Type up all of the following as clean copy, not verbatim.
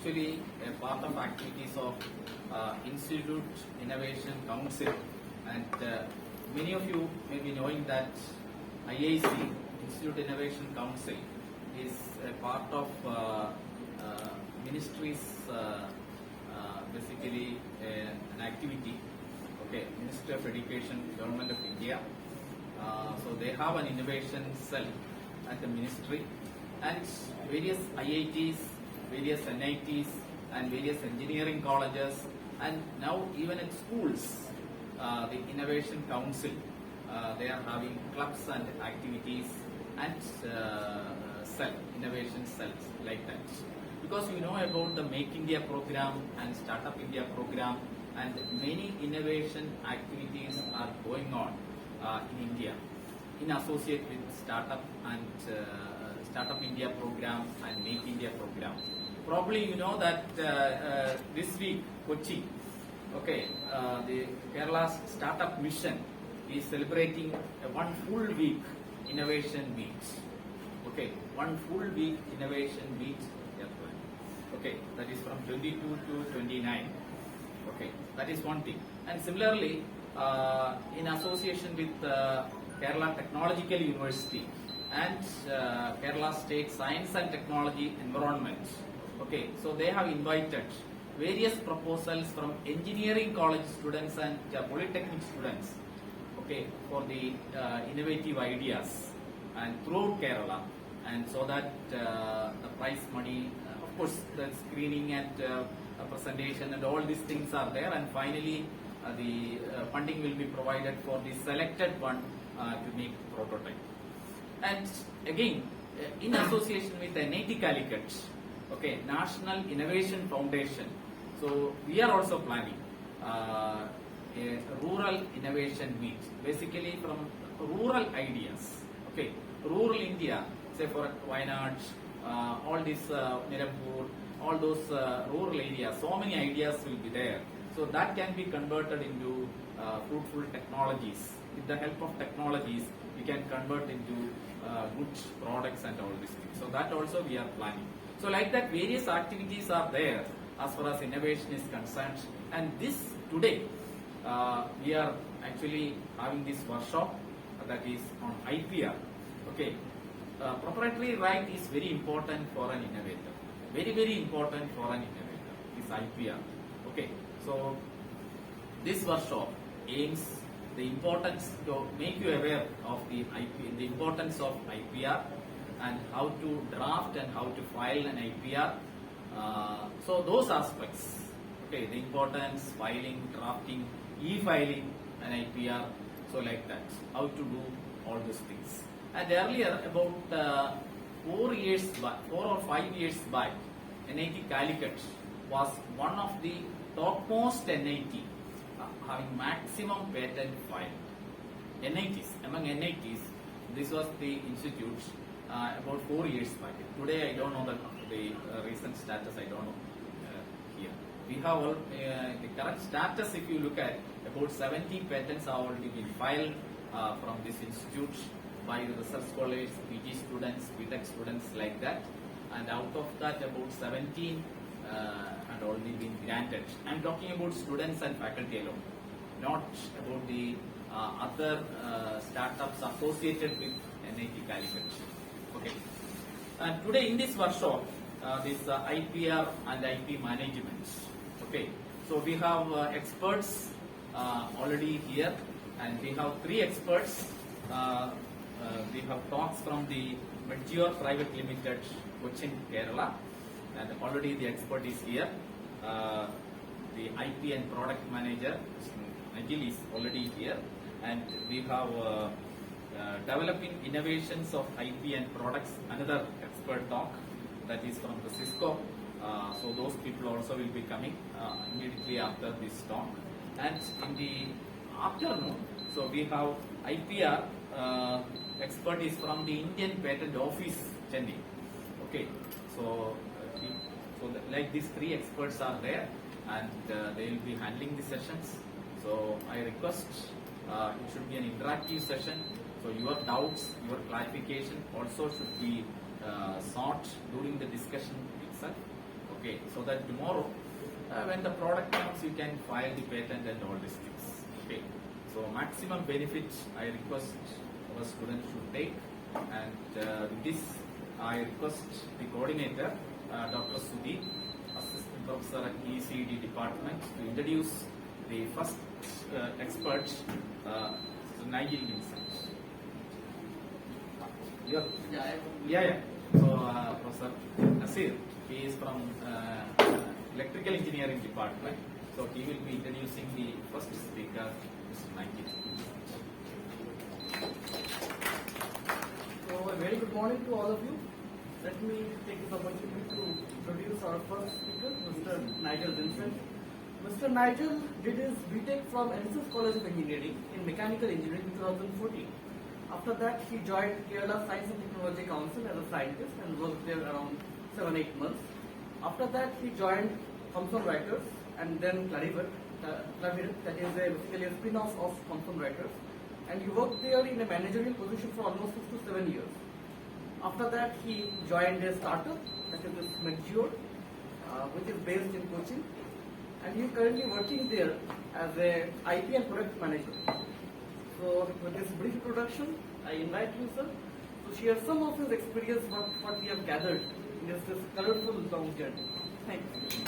actually a part of activities of Institute Innovation Council, and many of you may be knowing that IIC, Institute Innovation Council, is a part of ministry's basically an activity. Okay, Ministry of Education, Government of India. So they have an innovation cell at the ministry, and various IITs, various NITs, and various engineering colleges, and now even in schools, the Innovation Council, they are having clubs and activities and innovation cells like that. Because you know about the Make India program and Startup India program, and many innovation activities are going on in India in associate with Startup India program and Make India program. Probably you know that this week Kochi, okay, the Kerala's Startup Mission is celebrating a one full week innovation meet. Okay, one full week innovation meet. Okay, that is from 22 to 29. Okay, that is one thing. And similarly, in association with Kerala Technological University and Kerala State Science and Technology Environment, okay, so they have invited various proposals from engineering college students and polytechnic students, okay, for the innovative ideas and throughout Kerala, and so that the prize money, of course, the screening and presentation and all these things are there, and finally the funding will be provided for the selected one to make prototype. And again, in association with NIT Calicut, okay, National Innovation Foundation, so we are also planning a rural innovation meet, basically from rural ideas, okay, rural India, say for Wayanad, all this Nirampur, all those rural areas, so many ideas will be there. So that can be converted into fruitful technologies. With the help of technologies, we can convert into good products and all these things. So that also we are planning. So like that, various activities are there as far as innovation is concerned. And this today, we are actually having this workshop that is on IPR. Okay, proprietary right is very important for an innovator. Very, very important for an innovator is IPR. Okay, so this workshop aims the importance to make you aware of the importance of IPR and how to draft and how to file an IPR. So those aspects, okay, the importance, filing, drafting, e-filing an IPR, so like that, how to do all those things. And earlier, about 4 or 5 years back, NIT Calicut was one of the topmost NIT having maximum patent filed. NITs, among NITs, this was the institute about 4 years back. Today, I don't know the recent status, I don't know here. We have all, the current status, if you look at, about 70 patents have already been filed from this institute by the research scholars, PG students, BTech students, like that. And out of that, about 17 had already been granted. I'm talking about students and faculty alone, not about the other startups associated with NIT Calicut. Okay. And today in this workshop, this IPR and IP management. Okay. So we have experts already here, and we have 3 experts. We have talks from the Meteor Private Limited, Cochin, Kerala, and already the expert is here. The IP and product manager, Najil, is already here, and we have developing innovations of IP and products, another expert talk that is from the Cisco. So those people also will be coming immediately after this talk. And in the afternoon, so we have IPR expert is from the Indian Patent Office, Chennai. Okay, so like these 3 experts are there, and they will be handling the sessions. So I request it should be an interactive session. So your doubts, your clarification also should be sought during the discussion itself. Okay, so that tomorrow when the product comes, you can file the patent and all these things. Okay, so maximum benefits I request our students should take, and with this I request the coordinator, Dr. Sudhi, Assistant Professor at ECD Department, to introduce the first expert, Nigel Vincent. Yeah. So Professor Nasir, he is from Electrical Engineering Department. So he will be introducing the first speaker, Mr. Nigel. So a very good morning to all of you. Let me take this opportunity to introduce our first speaker, Mr. Nigel Vincent. Mr. Nigel did his BTech from NSS College of Engineering in Mechanical Engineering in 2014. After that, he joined Kerala Science and Technology Council as a scientist and worked there around 7-8 months. After that, he joined Thomson Reuters and then Clarivat, that is basically a spin-off of Thomson Reuters. And he worked there in a managerial position for almost 6 to 7 years. After that, he joined a startup, that is Mature, which is based in Cochin. And he is currently working there as a IP and product manager. So with this brief introduction, I invite you, sir, to share some of his experience, what we have gathered in this colorful long journey. Thank you.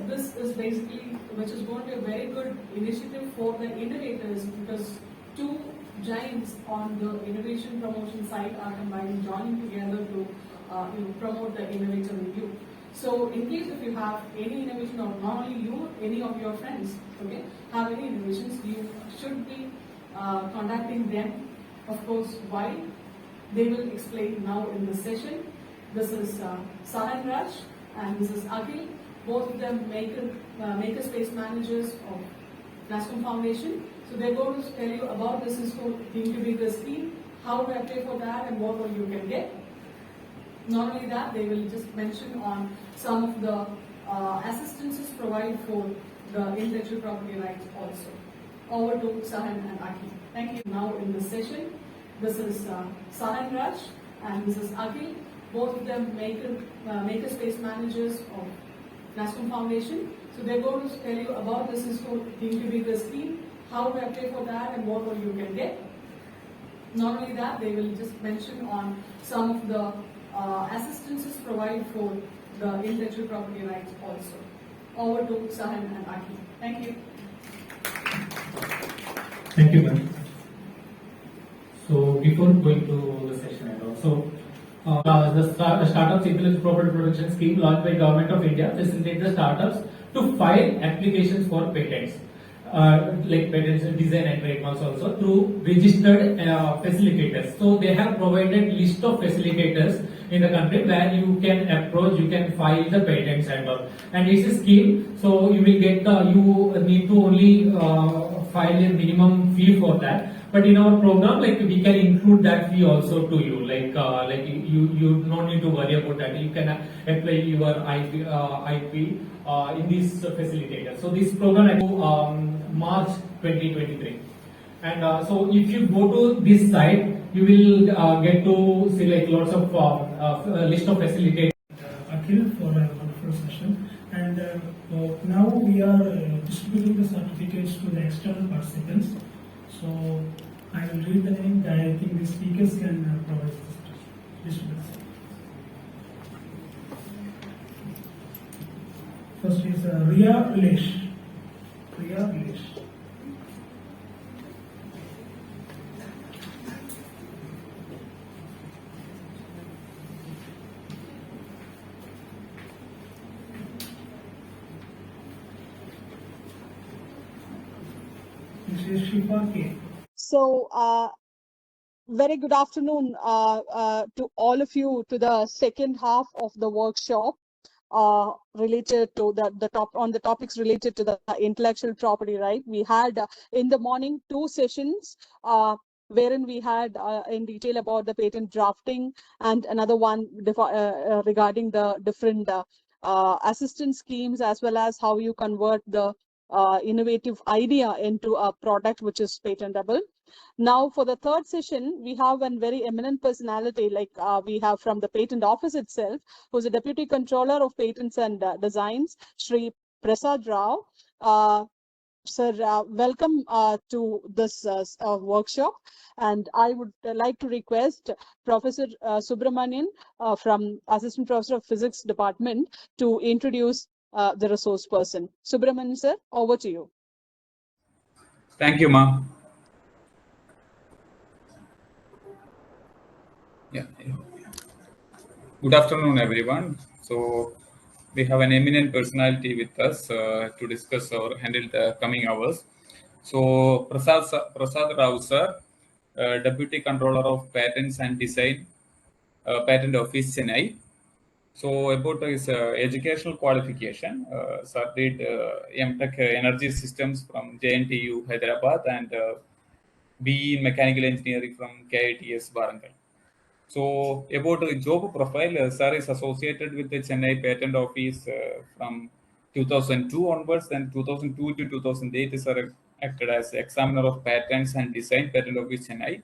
This is basically, which is going to be a very good initiative for the innovators, because two giants on the innovation promotion side are combining, joining together to promote the innovator in you. So in case if you have any innovation, or not only you, any of your friends, okay, have any innovations, you should be contacting them. Of course, why? They will explain now in this session. This is Sahan Raj and this is Akhil. Both of them makerspace managers of NASCOM Foundation. So they're going to tell you about this incubator scheme, how to apply for that, and what all you can get. Not only that, they will just mention on some of the assistances provided for the intellectual property rights also. Over to Sahan and Akhil. Thank you. Now in this session, this is Sahan Raj and this is Akhil. Both of them makerspace managers of NASCOM Foundation. So they're going to tell you about this incubator scheme, how to apply for that, and what all you can get. Not only that, they will just mention on some of the assistances provided for the intellectual property rights also. Over to Sahan and Akhil. Thank you. Thank you, ma'am. So before going to the session and also, the Startups Intellectual Property Protection Scheme launched by Government of India facilitates the startups to file applications for patents, like patents, design and trademarks also through registered facilitators. So they have provided list of facilitators in the country where you can approach, you can file the patents and all. And it's a scheme, so you will get you need to only file a minimum fee for that. But in our program, like we can include that fee also to you. Like you don't need to worry about that. You can apply your IP in this facilitator. So this program March 2023. And so if you go to this site, you will get to see like lots of list of facilitators. Akhil for a wonderful session, and now we are distributing the certificates to the external participants. So I will read the name, and I think the speakers can provide this distribution. First is Riya Vilesh. Riya Vilesh. Mrs. Shifa K. So, very good afternoon to all of you to the second half of the workshop related to the topics related to the intellectual property right. We had in the morning 2 sessions wherein we had in detail about the patent drafting and another one regarding the different assistance schemes as well as how you convert the innovative idea into a product which is patentable. Now, for the third session, we have a very eminent personality, like we have from the patent office itself, who's a deputy controller of patents and designs, Sri Prasad Rao. Sir, welcome to this workshop. And I would like to request Professor Subramanian from Assistant Professor of Physics Department to introduce the resource person. Subramanian, sir, over to you. Thank you, Ma. Yeah. Good afternoon, everyone. So we have an eminent personality with us to discuss or handle the coming hours. So Prasad Rao, sir, Deputy Controller of Patents and Design, Patent Office, Chennai. So about his educational qualification, sir did MTech Energy Systems from JNTU Hyderabad and BE in Mechanical Engineering from KITS Warangal. So about the job profile, sir is associated with the Chennai Patent Office from 2002 onwards. Then 2002 to 2008, sir acted as examiner of patents and design, Patent Office Chennai.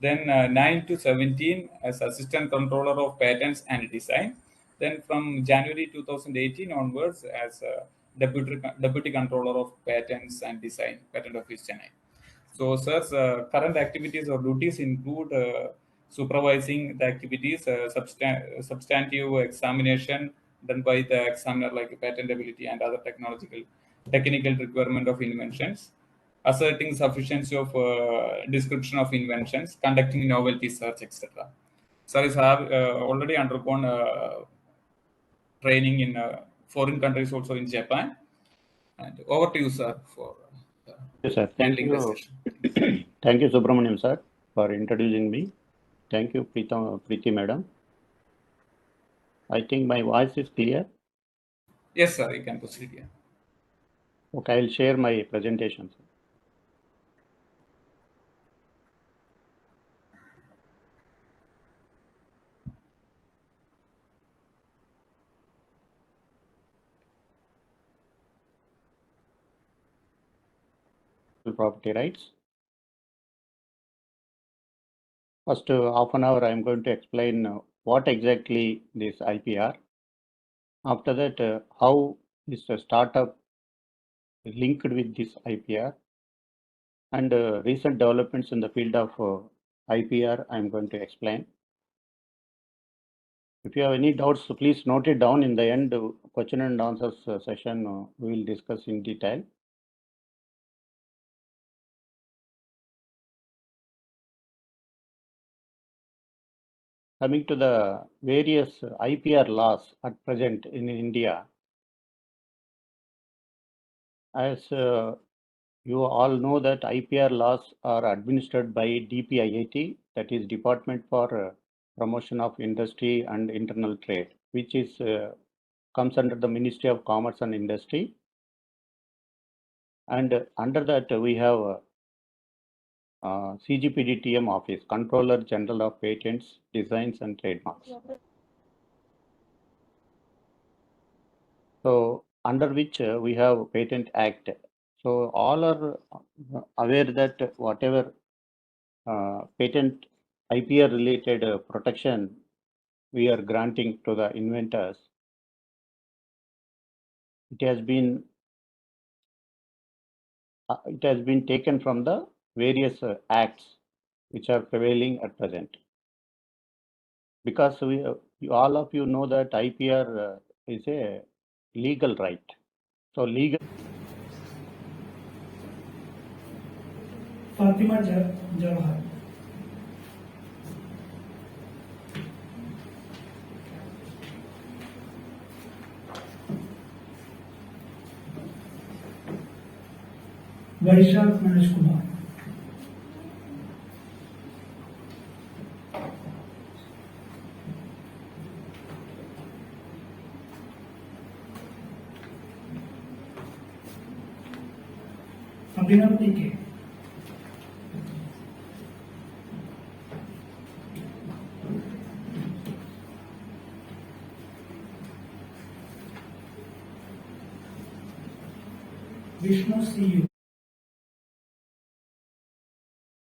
Then 9 to 17 as assistant controller of patents and design. Then from January 2018 onwards as deputy controller of patents and design, Patent Office Chennai. So, sir's current activities or duties include supervising the activities, substantive examination done by the examiner, like patentability and other technical requirement of inventions, asserting sufficiency of description of inventions, conducting novelty search, etc. Sir is already undergone training in foreign countries, also in Japan. And over to you, sir, for Yes, sir. Thank handling the you. session. Thank you, Subramaniam, sir, for introducing me. Thank you, Preeti madam. I think my voice is clear. Yes, sir, you can proceed here. Okay, I'll share my presentation, sir. Property rights. First half an hour, I'm going to explain what exactly this IPR. After that, how is the startup linked with this IPR, and recent developments in the field of IPR, I'm going to explain. If you have any doubts, please note it down. In the end, question and answers session, we will discuss in detail. Coming to the various IPR laws at present in India, as you all know that IPR laws are administered by DPIIT, that is Department for Promotion of Industry and Internal Trade, which is comes under the Ministry of Commerce and Industry. And under that we have CGPDTM office, Controller General of Patents, Designs and Trademarks. So under which we have Patent Act. So all are aware that whatever patent IPR related protection we are granting to the inventors, it has been taken from the various acts which are prevailing at present. Because all of you know that IPR is a legal right. So legal. Fatima Jawahar. Vaishak Manoj Kumar. Abhinav TK. Vishnu CU.